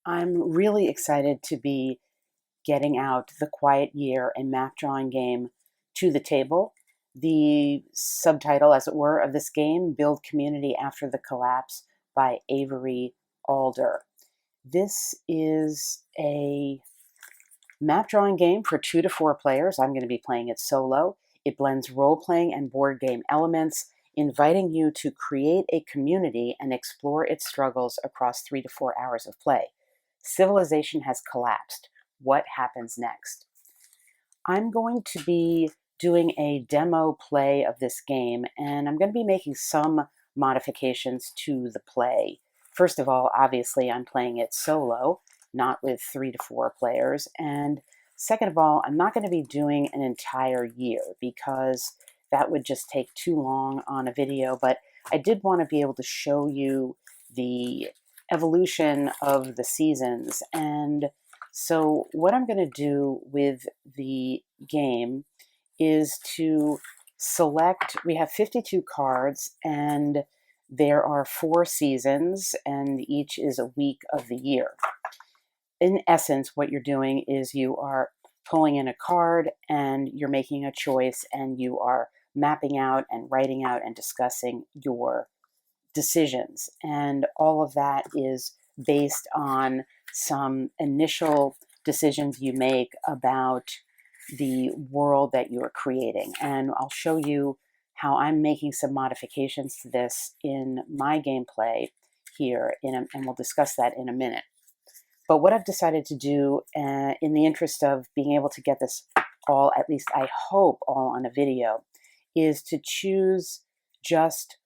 I'm really excited to be getting out The Quiet Year, a map drawing game, to the table. The subtitle, as it were, of this game, Build Community After the Collapse by Avery Alder. This is a map drawing game for 2 to 4 players. I'm going to be playing it solo. It blends role playing and board game elements, inviting you to create a community and explore its struggles across 3 to 4 hours of play. Civilization has collapsed. What happens next? I'm going to be doing a demo play of this game, and I'm going to be making some modifications to the play. First of all, obviously, I'm playing it solo, not with 3 to 4 players. And second of all, I'm not going to be doing an entire year because that would just take too long on a video. But I did want to be able to show you the evolution of the seasons. And so what I'm going to do with the game is to select, we have 52 cards, and there are 4 seasons, and each is a week of the year. In essence, what you're doing is you are pulling in a card and you're making a choice, and you are mapping out and writing out and discussing your decisions. And all of that is based on some initial decisions you make about the world that you're creating. And I'll show you how I'm making some modifications to this in my gameplay here, and we'll discuss that in a minute. But what I've decided to do, in the interest of being able to get this all, at least I hope, all on a video, is to choose just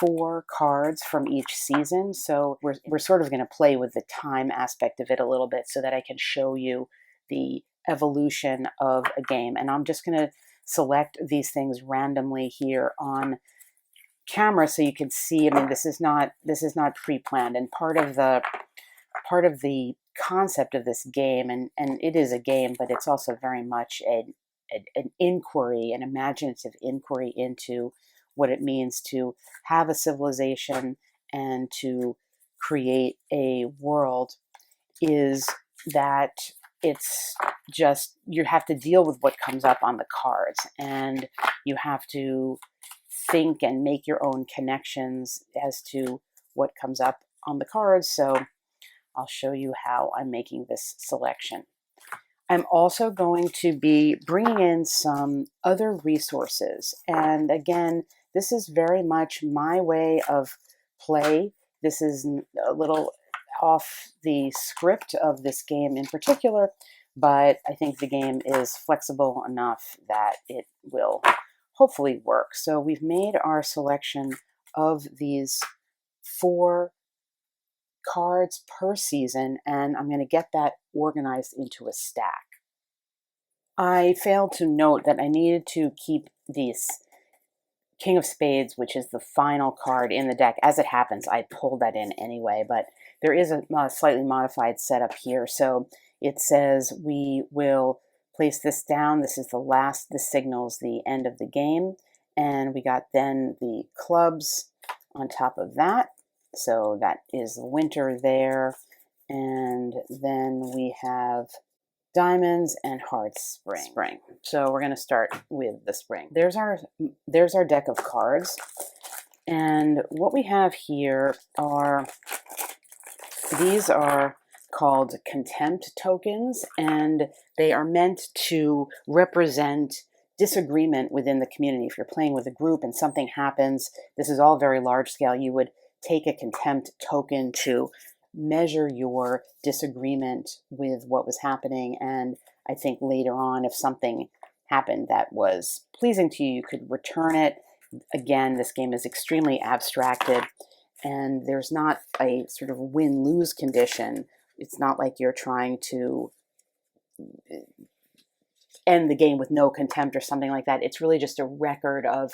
4 cards from each season. So we're sort of going to play with the time aspect of it a little bit so that I can show you the evolution of a game. And I'm just going to select these things randomly here on camera so you can see. I mean, this is not pre-planned, and part of the concept of this game, and it is a game, but it's also very much an inquiry, an imaginative inquiry into what it means to have a civilization and to create a world, is that it's just, you have to deal with what comes up on the cards, and you have to think and make your own connections as to what comes up on the cards. So I'll show you how I'm making this selection. I'm also going to be bringing in some other resources. And again, this is very much my way of play. This is a little off the script of this game in particular, but I think the game is flexible enough that it will hopefully work. So we've made our selection of these 4 cards per season, and I'm going to get that organized into a stack. I failed to note that I needed to keep this King of Spades, which is the final card in the deck. As it happens, I pulled that in anyway, but there is a slightly modified setup here. So it says we will place this down. This is the last, this signals the end of the game. And we got then the clubs on top of that. So that is the winter there. And then we have diamonds and hearts, spring. So we're going to start with the spring. There's our deck of cards. And what we have here are, these are called contempt tokens, and they are meant to represent disagreement within the community. If you're playing with a group and something happens, this is all very large scale, you would take a contempt token to measure your disagreement with what was happening. And I think later on, if something happened that was pleasing to you, you could return it. Again, this game is extremely abstracted, and there's not a sort of win-lose condition. It's not like you're trying to end the game with no contempt or something like that. It's really just a record of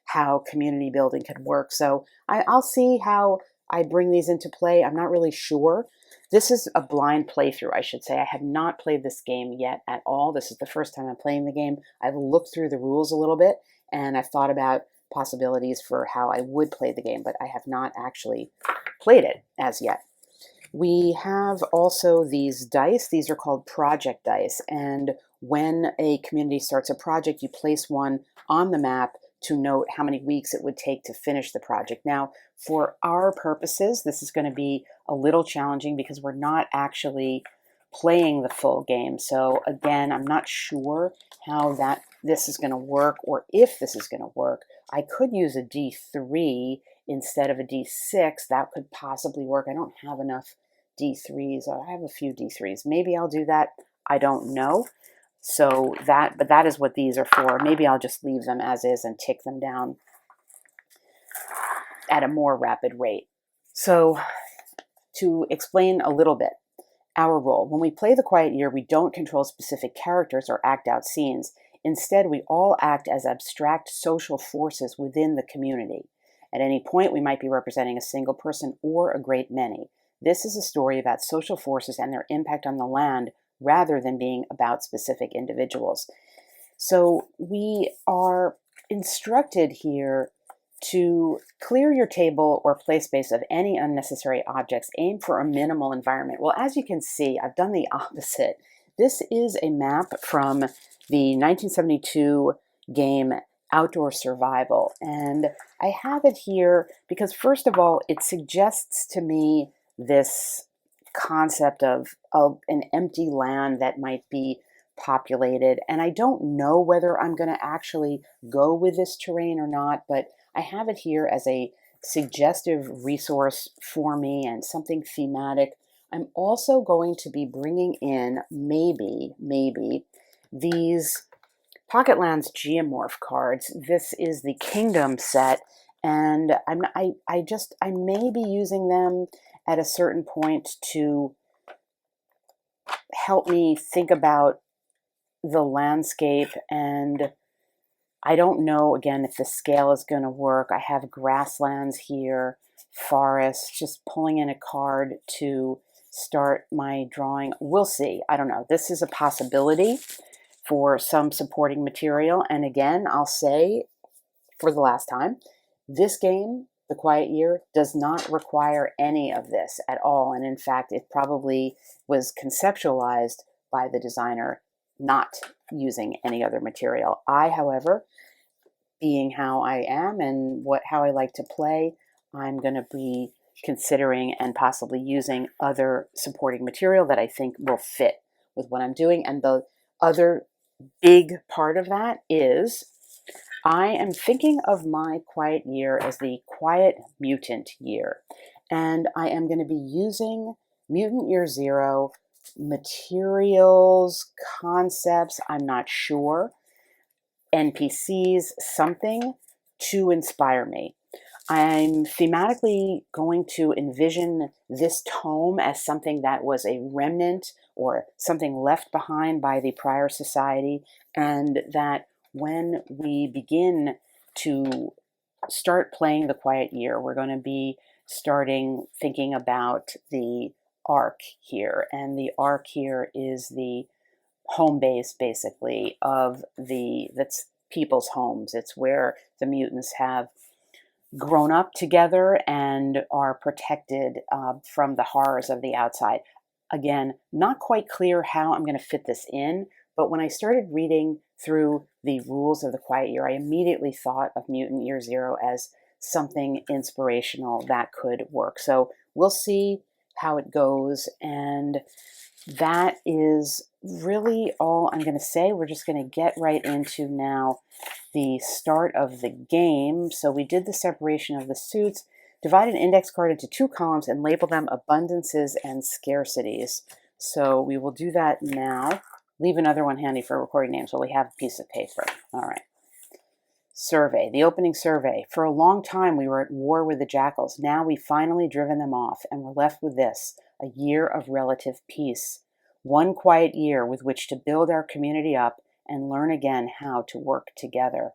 how community building could work. So I'll see how I bring these into play. I'm not really sure. This is a blind playthrough, I should say. I have not played this game yet at all. This is the first time I'm playing the game. I've looked through the rules a little bit, and I've thought about possibilities for how I would play the game, but I have not actually played it as yet. We have also these dice. These are called project dice. And when a community starts a project, you place one on the map to note how many weeks it would take to finish the project. Now, for our purposes, this is going to be a little challenging because we're not actually playing the full game. So again, I'm not sure how this is going to work, or if this is going to work. I could use a D3 instead of a D6. That could possibly work. I don't have enough D3s. I have a few D3s. Maybe I'll do that. I don't know. But that is what these are for. Maybe I'll just leave them as is and tick them down at a more rapid rate. So to explain a little bit, our role. When we play the Quiet Year, we don't control specific characters or act out scenes. Instead, we all act as abstract social forces within the community. At any point, we might be representing a single person or a great many. This is a story about social forces and their impact on the land rather than being about specific individuals. So we are instructed here to clear your table or play space of any unnecessary objects. Aim for a minimal environment. Well, as you can see, I've done the opposite. This is a map from the 1972 game Outdoor Survival. And I have it here because, first of all, it suggests to me this concept of an empty land that might be populated. And I don't know whether I'm going to actually go with this terrain or not, but I have it here as a suggestive resource for me and something thematic. I'm also going to be bringing in maybe these Pocket Lands Geomorph cards. This is the Kingdom set, and I may be using them at a certain point to help me think about the landscape. And I don't know, again, if the scale is going to work. I have grasslands here, forests, just pulling in a card to start my drawing. We'll see. I don't know. This is a possibility for some supporting material. And again, I'll say for the last time, this game, The Quiet Year, does not require any of this at all. And in fact, it probably was conceptualized by the designer not using any other material. I, however, being how I am and how I like to play, I'm going to be considering and possibly using other supporting material that I think will fit with what I'm doing. And the other big part of that is I am thinking of my Quiet Year as the Quiet Mutant Year. And I am going to be using Mutant Year Zero materials, concepts, I'm not sure, NPCs, something to inspire me. I'm thematically going to envision this tome as something that was a remnant or something left behind by the prior society, and that when we begin to start playing the Quiet Year, we're going to be thinking about the arc here. And the arc here is the home base, basically, that's people's homes. It's where the mutants have grown up together and are protected from the horrors of the outside. Again, not quite clear how I'm going to fit this in, but when I started reading through the rules of the Quiet Year, I immediately thought of Mutant Year Zero as something inspirational that could work. So we'll see how it goes, and that is really all I'm going to say. We're just going to get right into now the start of the game. So we did the separation of the suits, divide an index card into 2 columns, and label them abundances and scarcities. So we will do that now. Leave another one handy for recording names while we have a piece of paper. All right. Survey, the opening survey. For a long time, we were at war with the jackals. Now we've finally driven them off, and we're left with this, a year of relative peace. One quiet year with which to build our community up and learn again how to work together.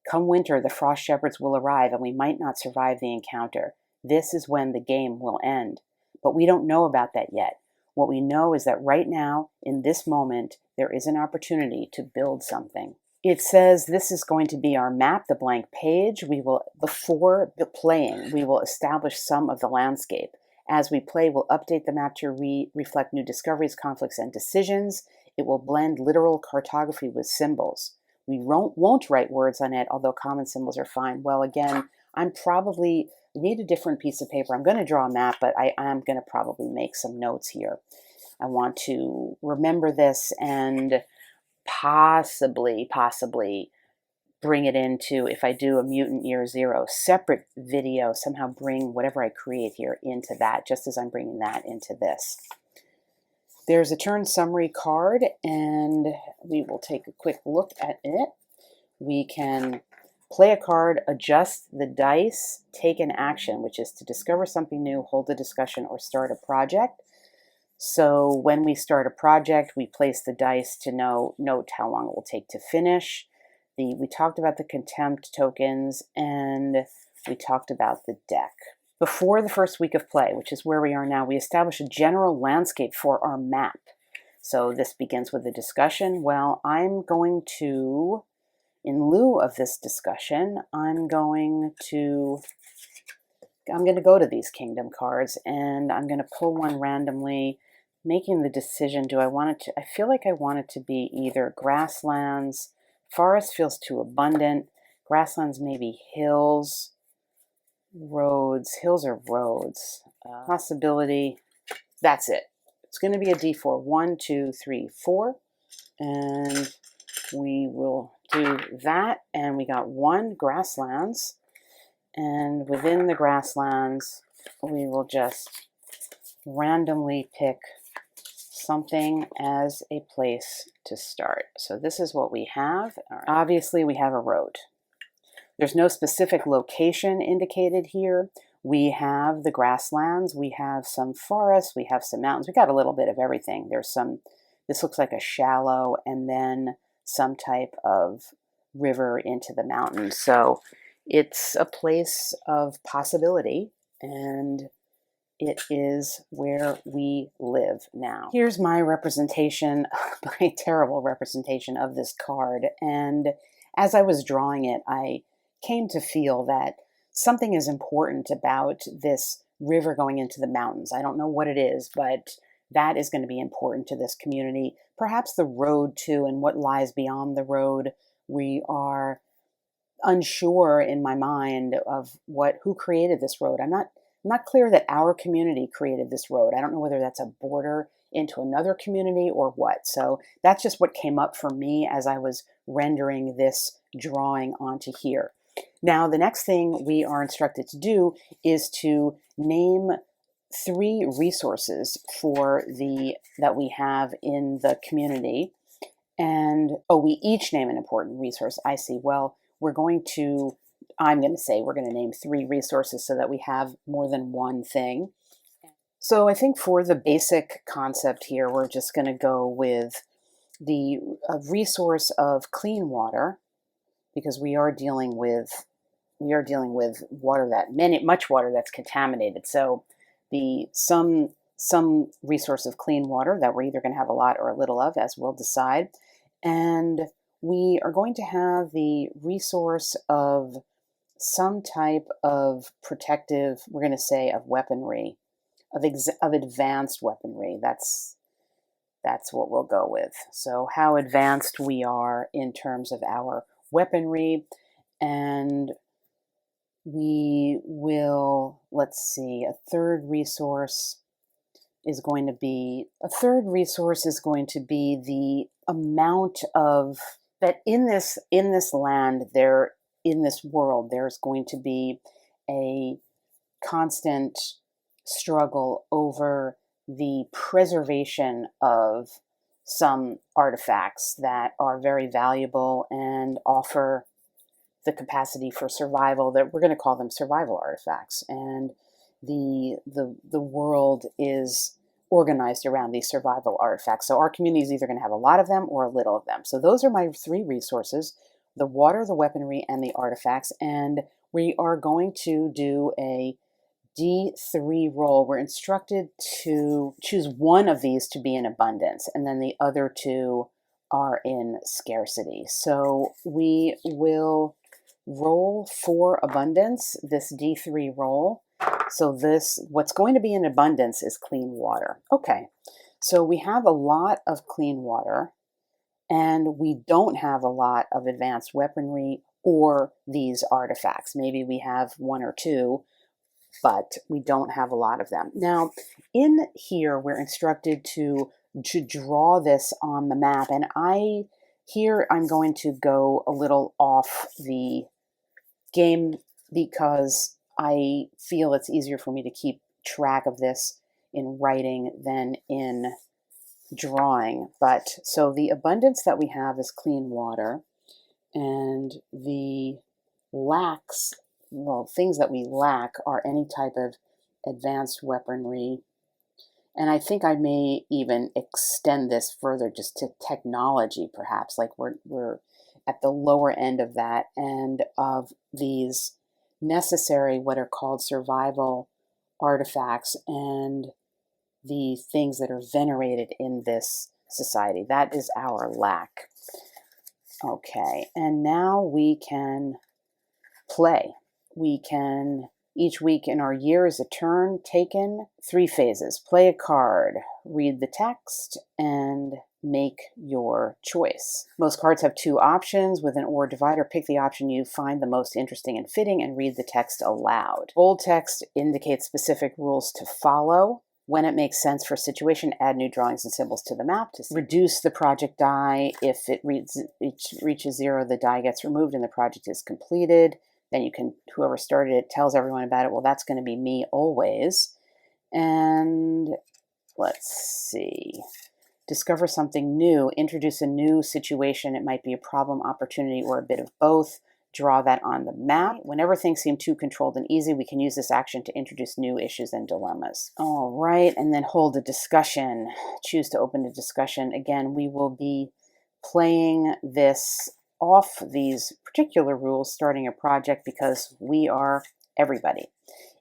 Come winter, the frost shepherds will arrive, and we might not survive the encounter. This is when the game will end. But we don't know about that yet. What we know is that right now, in this moment, there is an opportunity to build something. It says this is going to be our map, the blank page. Before playing, we will establish some of the landscape. As we play, we'll update the map to reflect new discoveries, conflicts, and decisions. It will blend literal cartography with symbols. We won't write words on it, although common symbols are fine. Well, again, I need a different piece of paper. I'm going to draw a map, but I am going to probably make some notes here. I want to remember this and possibly bring it into, if I do a Mutant Year Zero separate video, somehow bring whatever I create here into that, just as I'm bringing that into this. There's a turn summary card, and we will take a quick look at it. We can play a card, adjust the dice, take an action, which is to discover something new, hold a discussion, or start a project. So when we start a project, we place the dice to note how long it will take to finish. We talked about the contempt tokens, and we talked about the deck. Before the first week of play, which is where we are now, we establish a general landscape for our map. So this begins with a discussion. Well, I'm going to, in lieu of this discussion, I'm going to go to these kingdom cards, and I'm going to pull one randomly, making the decision, I feel like I want it to be either grasslands. Forest feels too abundant. Grasslands, maybe hills. Roads. Hills are roads. Possibility. That's it. It's going to be a D4. 1, 2, 3, 4. And we will do that. And we got 1 grasslands. And within the grasslands, we will just randomly pick something as a place to start. So this is what we have. Obviously, we have a road. There's no specific location indicated here. We have the grasslands, we have some forests, we have some mountains. We got a little bit of everything. This looks like a shallow, and then some type of river into the mountains. So it's a place of possibility, and it is where we live now. Here's my representation, my terrible representation of this card. And as I was drawing it, I came to feel that something is important about this river going into the mountains. I don't know what it is, but that is going to be important to this community. Perhaps the road too, and what lies beyond the road. We are unsure in my mind of who created this road. I'm not clear that our community created this road. I don't know whether that's a border into another community or what. So that's just what came up for me as I was rendering this drawing onto here. Now, the next thing we are instructed to do is to name 3 resources that we have in the community. And, we each name an important resource. I see. Well, I'm going to say we're going to name 3 resources so that we have more than one thing. So I think for the basic concept here, we're just going to go with the resource of clean water, because we are dealing with water much water that's contaminated. So some resource of clean water that we're either going to have a lot or a little of, as we'll decide. And we are going to have the resource of some type of protective, we're going to say, of weaponry, of advanced weaponry. That's what we'll go with. So how advanced we are in terms of our weaponry. And we will, let's see, a third resource is going to be the amount of, that in this land, in this world, there's going to be a constant struggle over the preservation of some artifacts that are very valuable and offer the capacity for survival, that we're going to call them survival artifacts. And the world is organized around these survival artifacts. So our community is either going to have a lot of them or a little of them. So those are my 3 resources: the water, the weaponry, and the artifacts. And we are going to do a D3 roll. We're instructed to choose one of these to be in abundance, and then the other 2 are in scarcity. So we will roll for abundance, this D3 roll, So what's going to be in abundance is clean water. Okay, so we have a lot of clean water, and we don't have a lot of advanced weaponry or these artifacts. Maybe we have one or two, but we don't have a lot of them. Now, in here, we're instructed to draw this on the map, and I'm going to go a little off the game because I feel it's easier for me to keep track of this in writing than in drawing. But so the abundance that we have is clean water, and the lacks, well, things that we lack are any type of advanced weaponry. And I think I may even extend this further just to technology, perhaps, like we're at the lower end of that, and of these necessary, what are called survival artifacts, and the things that are venerated in this society. That is our lack. Okay, and now we can play. We can, each week in our year is a turn taken, 3 phases. Play a card, read the text, and make your choice. Most cards have 2 options. With an or divider, pick the option you find the most interesting and fitting and read the text aloud. Bold text indicates specific rules to follow. When it makes sense for situation, add new drawings and symbols to the map to reduce the project die. If it reaches 0, the die gets removed and the project is completed. Then you can, whoever started it tells everyone about it. Well, that's going to be me always. And let's see. Discover something new. Introduce a new situation. It might be a problem, opportunity, or a bit of both. Draw that on the map. Whenever things seem too controlled and easy, we can use this action to introduce new issues and dilemmas. All right, and then hold a discussion. Choose to open a discussion. Again, we will be playing this off these particular rules, starting a project, because we are everybody.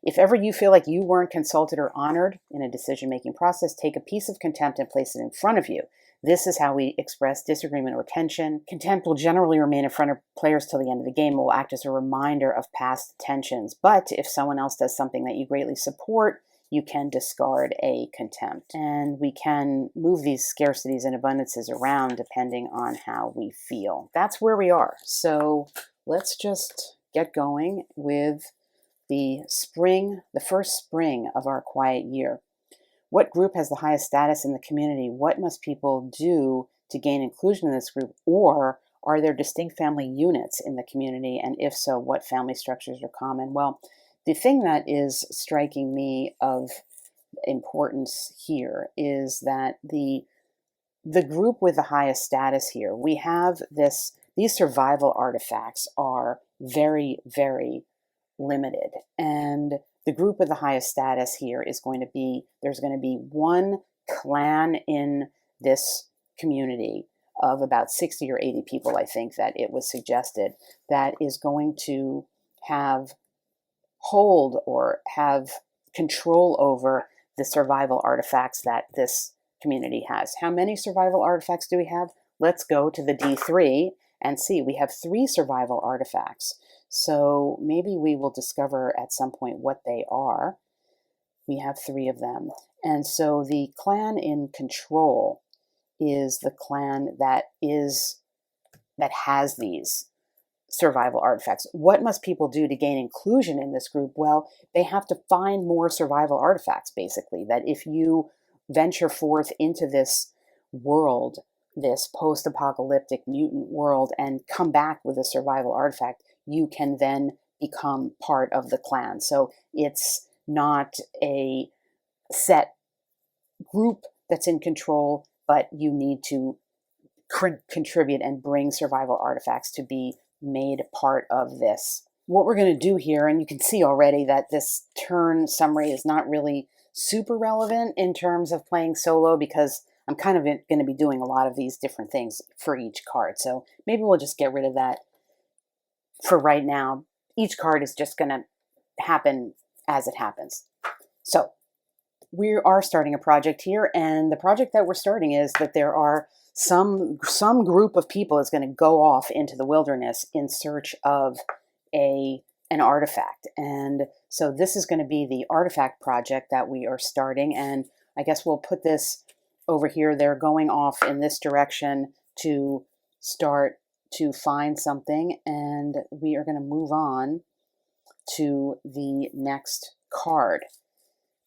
If ever you feel like you weren't consulted or honored in a decision-making process, take a piece of contempt and place it in front of you. This is how we express disagreement or tension. Contempt will generally remain in front of players till the end of the game. It will act as a reminder of past tensions. But if someone else does something that you greatly support, you can discard a contempt. And we can move these scarcities and abundances around depending on how we feel. That's where we are. So let's just get going with the spring, the first spring of our quiet year. What group has the highest status in the community? What must people do to gain inclusion in this group? Or are there distinct family units in the community? And if so, what family structures are common? Well, the thing that is striking me of importance here is that the group with the highest status here, we have these survival artifacts are very, very limited. And the group with the highest status here is going to be, there's going to be one clan in this community of about 60 or 80 people, I think that it was suggested, that is going to hold or have control over the survival artifacts that this community has. How many survival artifacts do we have? Let's go to the D3 and see. We have 3 survival artifacts. So maybe we will discover at some point what they are. We have 3 of them. And so the clan in control is the clan that has these survival artifacts. What must people do to gain inclusion in this group? Well, they have to find more survival artifacts, basically. That if you venture forth into this world, this post-apocalyptic mutant world, and come back with a survival artifact, you can then become part of the clan. So it's not a set group that's in control, but you need to contribute and bring survival artifacts to be made part of this. What we're going to do here, and you can see already that this turn summary is not really super relevant in terms of playing solo, because I'm kind of going to be doing a lot of these different things for each card. So maybe we'll just get rid of that for right now. Each card is just going to happen as it happens. So we are starting a project here, and the project that we're starting is that there are some group of people is going to go off into the wilderness in search of a an artifact. And so this is going to be the artifact project that we are starting. And I guess we'll put this over here. They're going off in this direction to start to find something. And we are going to move on to the next card.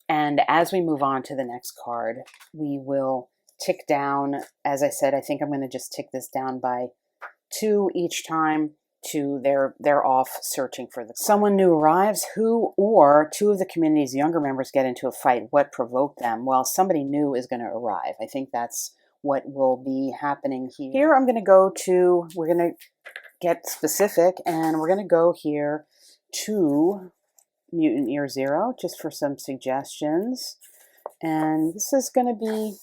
And as we move on to the next card, we will tick down. As I said, I think I'm going to just tick this down by 2 each time to they're off searching for someone new arrives. Who or 2 of the community's younger members get into a fight. What provoked them? Well, somebody new is going to arrive. I think that's what will be happening here. Here I'm going to go to, we're going to get specific, and we're going to go here to Mutant Year Zero just for some suggestions. And this is going to be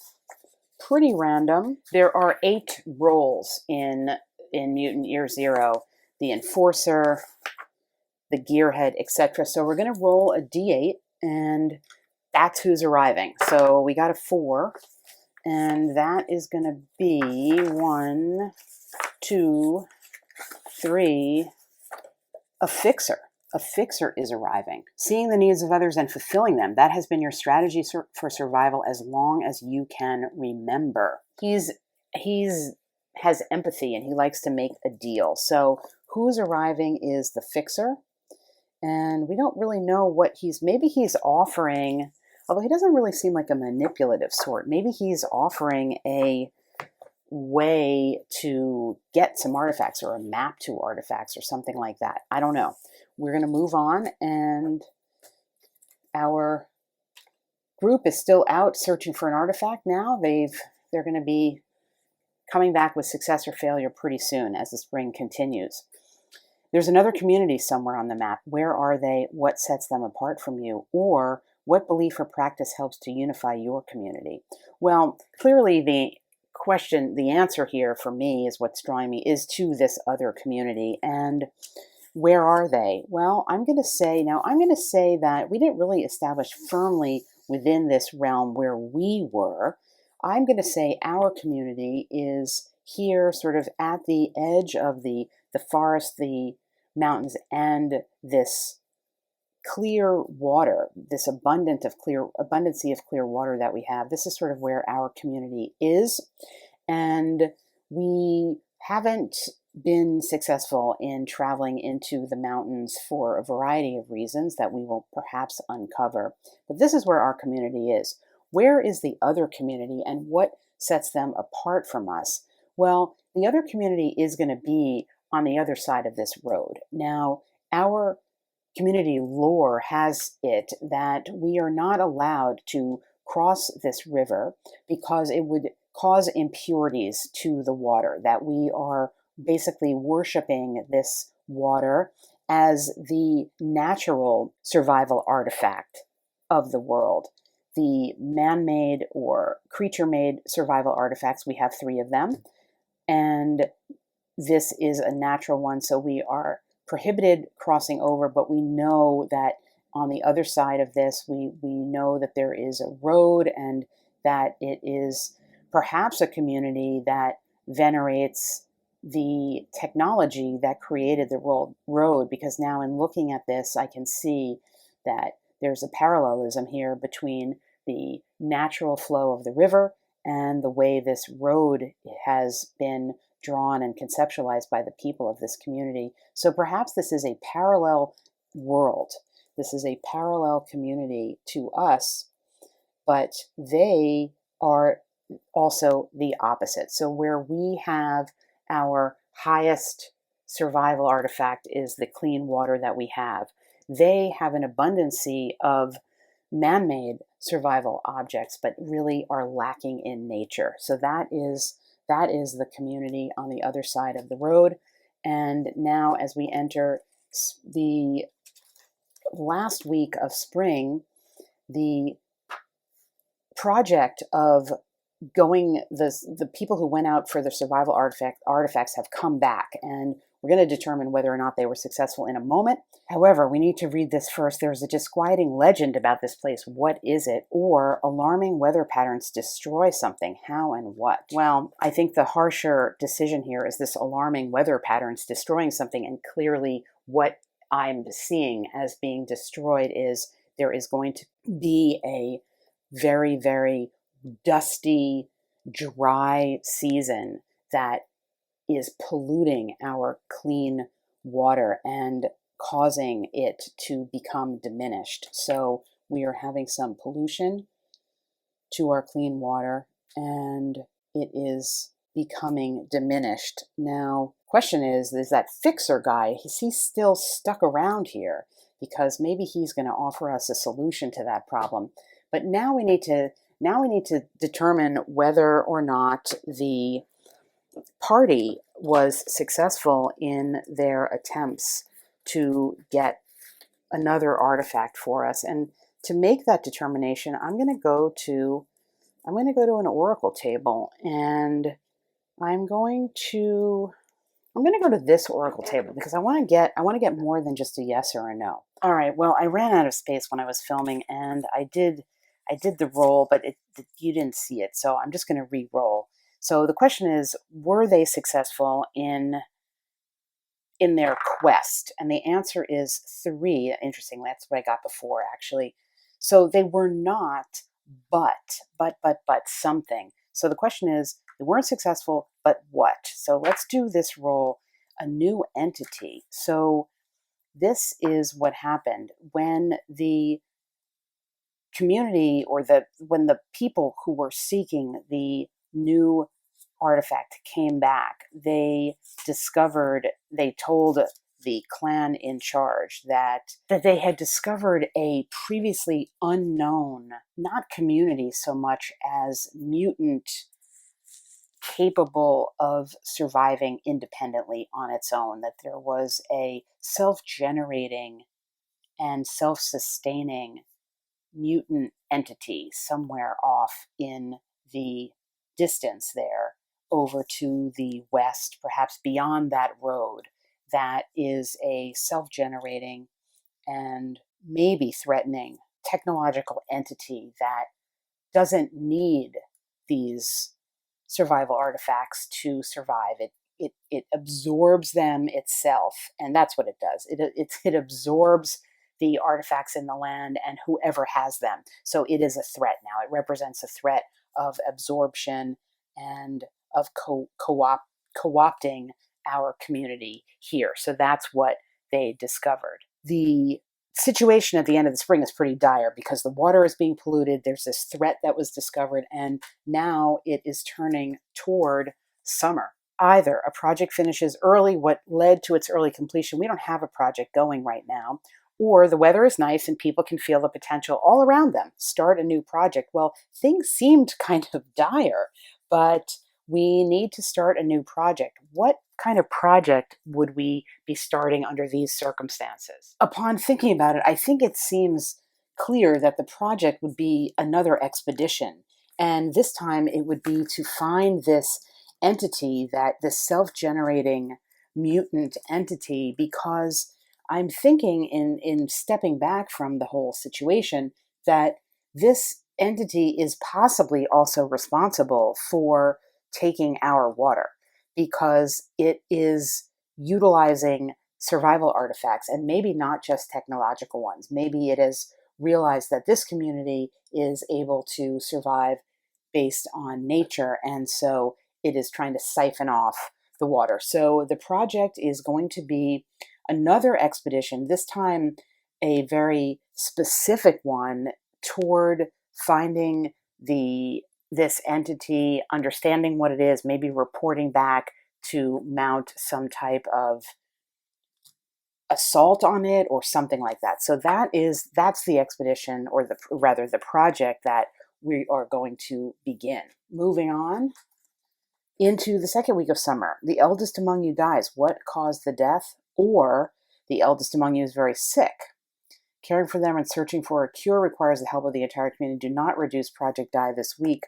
pretty random. There are 8 roles in Mutant Year Zero: the Enforcer, the Gearhead, etc. So we're going to roll a d8, and that's who's arriving. So we got a 4, and that is going to be 1, 2, 3, a Fixer. A Fixer is arriving. Seeing the needs of others and fulfilling them. That has been your strategy for survival as long as you can remember. He's has empathy, and he likes to make a deal. So who's arriving is the Fixer. And we don't really know what maybe he's offering, although he doesn't really seem like a manipulative sort. Maybe he's offering a way to get some artifacts, or a map to artifacts, or something like that. I don't know. We're going to move on, and our group is still out searching for an artifact now. They're going to be coming back with success or failure pretty soon as the spring continues. There's another community somewhere on the map. Where are they? What sets them apart from you? Or what belief or practice helps to unify your community? Well, clearly the answer here for me is what's drawing me is to this other community. And where are they? Well, I'm going to say that we didn't really establish firmly within this realm where we were. I'm going to say our community is here, sort of at the edge of the forest, the mountains, and this clear water, this abundance of clear water that we have. This is sort of where our community is. And we haven't been successful in traveling into the mountains for a variety of reasons that we will perhaps uncover. But this is where our community is. Where is the other community, and what sets them apart from us? Well, the other community is going to be on the other side of this road. Now, our community lore has it that we are not allowed to cross this river because it would cause impurities to the water, that we are basically worshiping this water as the natural survival artifact of the world. The man-made or creature-made survival artifacts, we have 3 of them, and this is a natural one, so we are prohibited crossing over, but we know that on the other side of this, we know that there is a road, and that it is perhaps a community that venerates the technology that created the road, because now in looking at this, I can see that there's a parallelism here between the natural flow of the river and the way this road has been drawn and conceptualized by the people of this community. So perhaps this is a parallel world. This is a parallel community to us, but they are also the opposite. So where we have our highest survival artifact is the clean water that we have, they have an abundancy of man-made survival objects, but really are lacking in nature. So that is the community on the other side of the road. And now as we enter the last week of spring, the project of the people who went out for the survival artifacts have come back, and we're going to determine whether or not they were successful in a moment. However, we need to read this first. There's a disquieting legend about this place. What is it? Or alarming weather patterns destroy something. How and what? Well, I think the harsher decision here is this alarming weather patterns destroying something, and clearly what I'm seeing as being destroyed is there is going to be a very, very dusty, dry season that is polluting our clean water and causing it to become diminished. So we are having some pollution to our clean water, and it is becoming diminished. Now, question is that fixer guy, is he still stuck around here? Because maybe he's going to offer us a solution to that problem. But now we need to determine whether or not the party was successful in their attempts to get another artifact for us. And to make that determination, I'm going to go to an oracle table, and I'm going to go to this oracle table because I want to get more than just a yes or a no. All right. Well, I ran out of space when I was filming, and I did the roll, but you didn't see it, so I'm just going to re-roll. So the question is, were they successful in their quest? And the answer is 3. Interestingly, that's what I got before, actually. So they were not, but something. So the question is, they weren't successful, but what? So let's do this roll, a new entity. So this is what happened when the community, or when the people who were seeking the new artifact came back, they told the clan in charge that they had discovered a previously unknown, not community so much as mutant capable of surviving independently on its own, that there was a self-generating and self-sustaining mutant entity somewhere off in the distance there, over to the west, perhaps beyond that road, that is a self-generating and maybe threatening technological entity that doesn't need these survival artifacts to survive. It absorbs them itself, and that's what it does. It absorbs the artifacts in the land and whoever has them. So it is a threat now. It represents a threat of absorption and of co-opting our community here. So that's what they discovered. The situation at the end of the spring is pretty dire because the water is being polluted. There's this threat that was discovered, and now it is turning toward summer. Either a project finishes early, what led to its early completion. We don't have a project going right now. Or the weather is nice and people can feel the potential all around them. Start a new project. Well, things seemed kind of dire, but we need to start a new project. What kind of project would we be starting under these circumstances? Upon thinking about it, I think it seems clear that the project would be another expedition. And this time it would be to find this entity, this self-generating mutant entity, because I'm thinking, in stepping back from the whole situation, that this entity is possibly also responsible for taking our water, because it is utilizing survival artifacts, and maybe not just technological ones. Maybe it has realized that this community is able to survive based on nature, and so it is trying to siphon off the water. So the project is going to be another expedition, this time a very specific one, toward finding this entity, understanding what it is, maybe reporting back to mount some type of assault on it or something like that. So that's the expedition, or the project that we are going to begin. Moving on into the second week of summer. The eldest among you dies. What caused the death? Or the eldest among you is very sick. Caring for them and searching for a cure requires the help of the entire community. Do not reduce Project Die this week.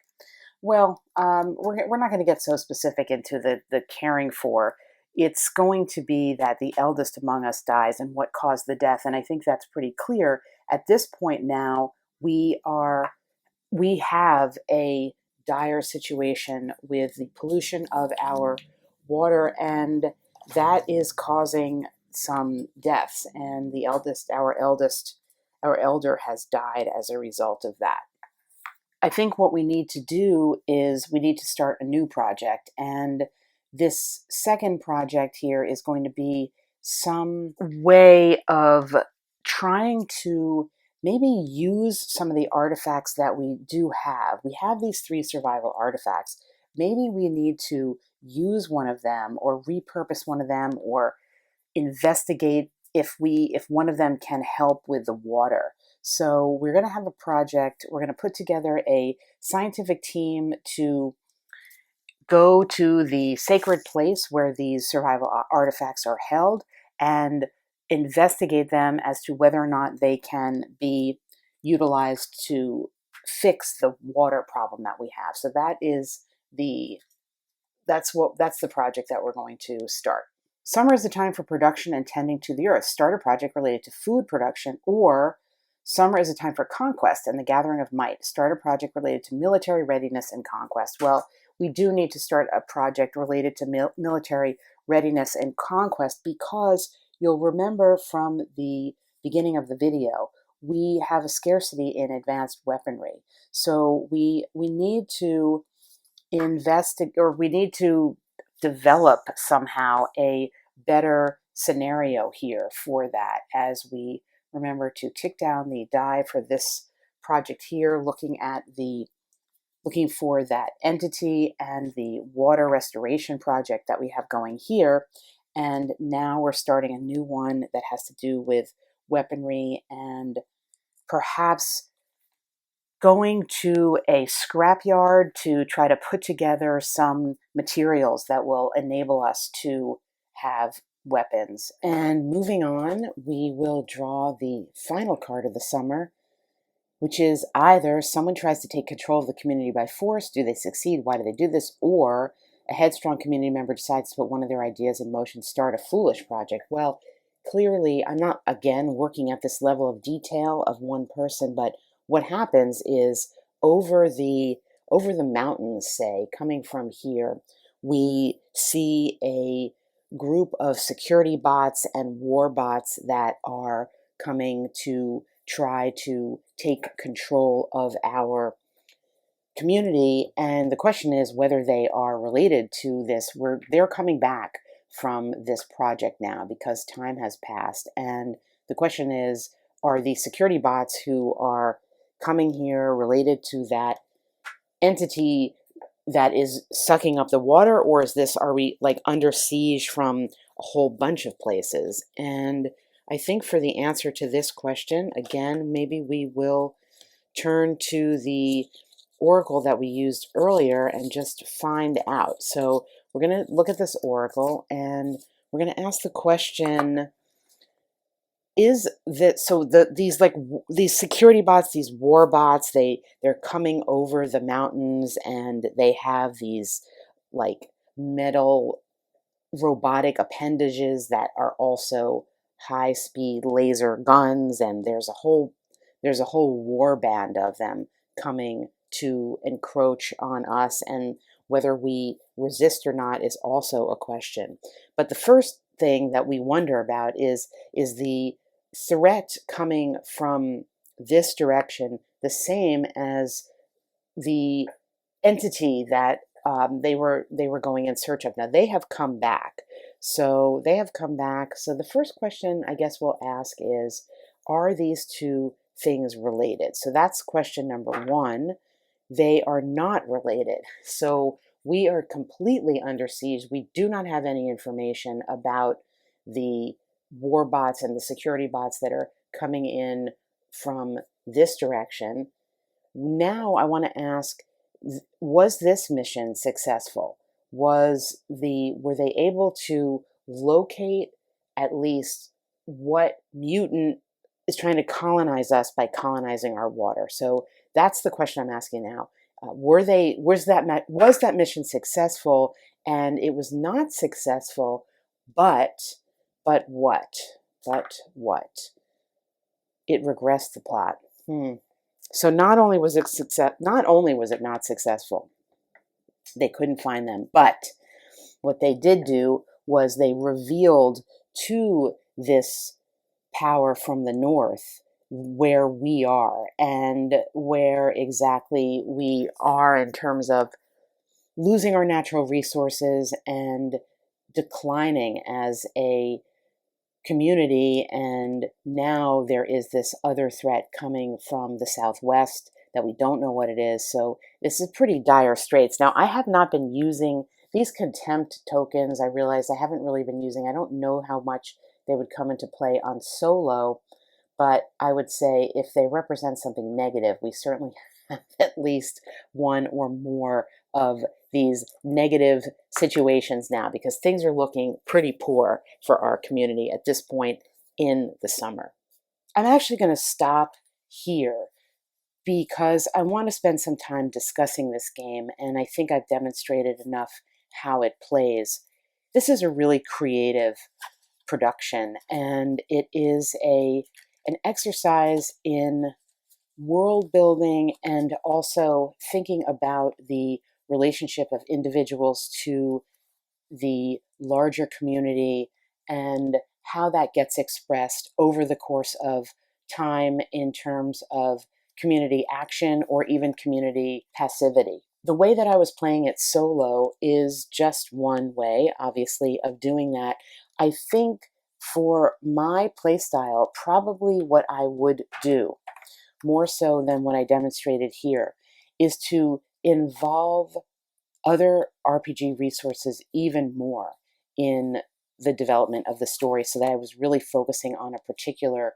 Well, we're not going to get so specific into the caring for. It's going to be that the eldest among us dies and what caused the death. And I think that's pretty clear. At this point now, we have a dire situation with the pollution of our water, and that is causing some deaths, and our elder has died as a result of that. I think what we need to do is we need to start a new project, and this second project here is going to be some way of trying to maybe use some of the artifacts that we do have. We have these 3 survival artifacts. Maybe we need to use one of them or repurpose one of them or investigate if one of them can help with the water. So we're going to have a project. We're going to put together a scientific team to go to the sacred place where these survival artifacts are held and investigate them as to whether or not they can be utilized to fix the water problem that we have. So that's the project that we're going to start. Summer is the time for production and tending to the earth. Start a project related to food production, or summer is a time for conquest and the gathering of might. Start a project related to military readiness and conquest. Well, we do need to start a project related to military readiness and conquest, because you'll remember from the beginning of the video, we have a scarcity in advanced weaponry. So we need to we need to develop somehow a better scenario here for that, as we remember to kick down the die for this project here, looking for that entity and the water restoration project that we have going here. And now we're starting a new one that has to do with weaponry and perhaps going to a scrapyard to try to put together some materials that will enable us to have weapons. And moving on, we will draw the final card of the summer, which is either someone tries to take control of the community by force. Do they succeed? Why do they do this? Or a headstrong community member decides to put one of their ideas in motion, start a foolish project. Well, clearly, I'm not, again, working at this level of detail of one person, but what happens is over the mountains, say, coming from here, we see a group of security bots and war bots that are coming to try to take control of our community. And the question is whether they are related to this. They're coming back from this project now because time has passed. And the question is, are the security bots who are coming here related to that entity that is sucking up the water, or are we like under siege from a whole bunch of places? And I think for the answer to this question, again, maybe we will turn to the oracle that we used earlier and just find out. So we're going to look at this oracle and we're going to ask the question, is that these security bots, these war bots, they're coming over the mountains and they have these like metal robotic appendages that are also high-speed laser guns, and there's a whole war band of them coming to encroach on us, and whether we resist or not is also a question. But the first thing that we wonder about is the threat coming from this direction the same as the entity that they were going in search of? Now they have come back. So the first question I guess we'll ask is, are these two things related? So that's question number one. They are not related. So we are completely under siege. We do not have any information about the war bots and the security bots that are coming in from this direction. Now I want to ask, was this mission successful? Were they able to locate at least what mutant is trying to colonize us by colonizing our water? So that's the question I'm asking now. Was that mission successful? And it was not successful, but what? It regressed the plot. So not only was it not successful, they couldn't find them, but what they did do was they revealed to this power from the north where we are and where exactly we are in terms of losing our natural resources and declining as a community. And now there is this other threat coming from the southwest that we don't know what it is. So this is pretty dire straits. Now, I have not been using these contempt tokens. I realize I haven't really been using. I don't know how much they would come into play on solo, but I would say if they represent something negative, we certainly have at least one or more of these negative situations now, because things are looking pretty poor for our community at this point in the summer. I'm actually going to stop here because I want to spend some time discussing this game, and I think I've demonstrated enough how it plays. This is a really creative production, and it is an exercise in world building and also thinking about the relationship of individuals to the larger community and how that gets expressed over the course of time in terms of community action or even community passivity. The way that I was playing it solo is just one way, obviously, of doing that. I think for my playstyle, probably what I would do, more so than what I demonstrated here, is to involve other RPG resources even more in the development of the story, so that I was really focusing on a particular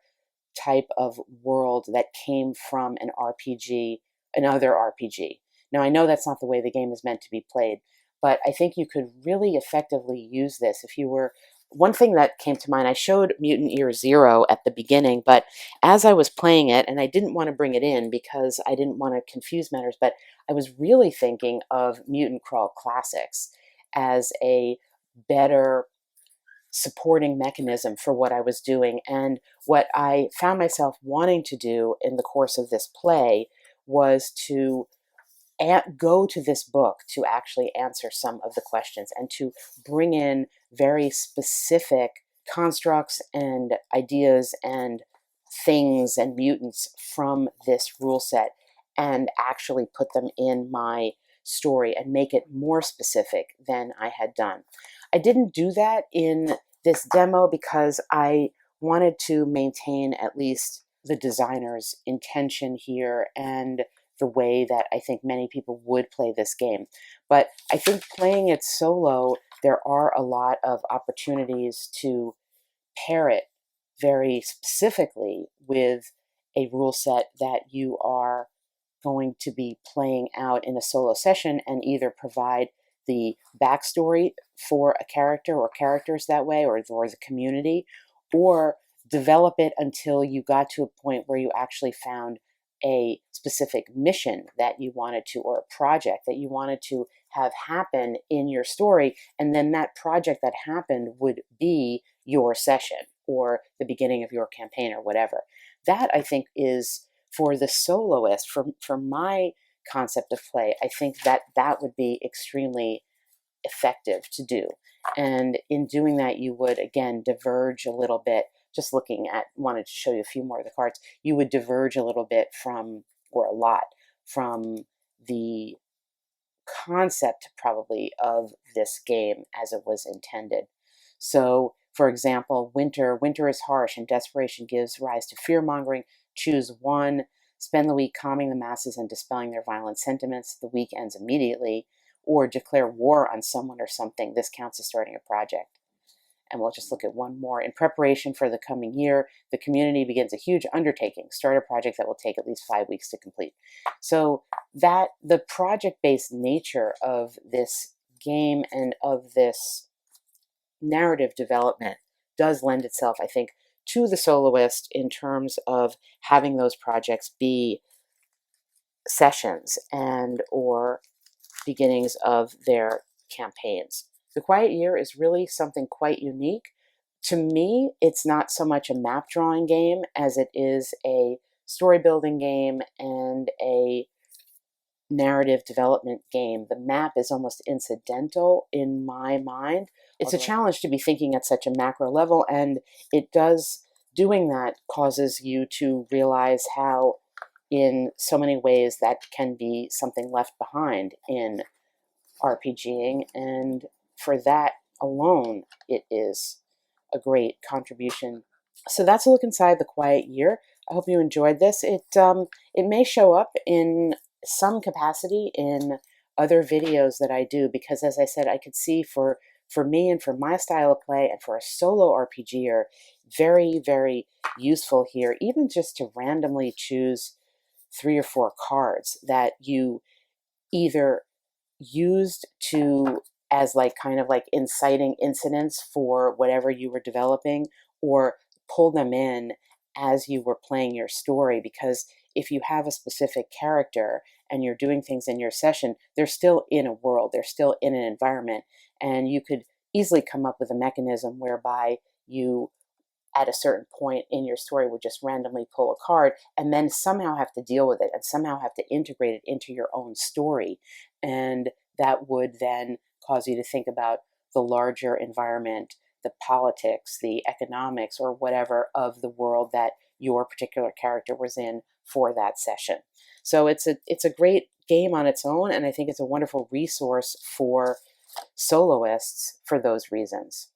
type of world that came from an RPG, another RPG. Now, I know that's not the way the game is meant to be played, but I think you could really effectively use this if you were. One thing that came to mind, I showed Mutant Year Zero at the beginning, but as I was playing it, and I didn't want to bring it in because I didn't want to confuse matters, but I was really thinking of Mutant Crawl Classics as a better supporting mechanism for what I was doing. And what I found myself wanting to do in the course of this play was to go to this book to actually answer some of the questions and to bring in very specific constructs and ideas and things and mutants from this rule set and actually put them in my story and make it more specific than I had done. I didn't do that in this demo because I wanted to maintain at least the designer's intention here and the way that I think many people would play this game. But I think playing it solo, there are a lot of opportunities to pair it very specifically with a rule set that you are going to be playing out in a solo session, and either provide the backstory for a character or characters that way, or the community, or develop it until you got to a point where you actually found a specific mission that you wanted to, or a project that you wanted to have happen in your story, and then that project that happened would be your session or the beginning of your campaign or whatever. That, I think, is for the soloist, for my concept of play, I think that that would be extremely effective to do. And in doing that, you would, again, diverge a little bit. Just looking at, wanted to show you a few more of the cards, you would diverge a little bit from, or a lot, from the concept probably of this game as it was intended. So, for example, winter is harsh and desperation gives rise to fear-mongering. Choose one. Spend the week calming the masses and dispelling their violent sentiments. The week ends immediately. Or declare war on someone or something. This counts as starting a project. And we'll just look at one more. In preparation for the coming year, the community begins a huge undertaking. Start a project that will take at least 5 weeks to complete. So that the project-based nature of this game and of this narrative development does lend itself, I think, to the soloist in terms of having those projects be sessions and or beginnings of their campaigns. The Quiet Year is really something quite unique. To me, it's not so much a map drawing game as it is a story building game and a narrative development game. The map is almost incidental in my mind. It's a challenge to be thinking at such a macro level, and doing that causes you to realize how in so many ways that can be something left behind in RPGing, and for that alone, it is a great contribution. So that's a look inside The Quiet Year. I hope you enjoyed this. It may show up in some capacity in other videos that I do, because as I said, I could see for me and for my style of play and for a solo RPGer, very, very useful here, even just to randomly choose 3 or 4 cards that you either used to as like kind of like inciting incidents for whatever you were developing, or pull them in as you were playing your story. Because if you have a specific character and you're doing things in your session, they're still in a world, they're still in an environment, and you could easily come up with a mechanism whereby you at a certain point in your story would just randomly pull a card and then somehow have to deal with it and somehow have to integrate it into your own story. And that would then cause you to think about the larger environment, the politics, the economics, or whatever of the world that your particular character was in for that session. So it's a great game on its own, and I think it's a wonderful resource for soloists for those reasons.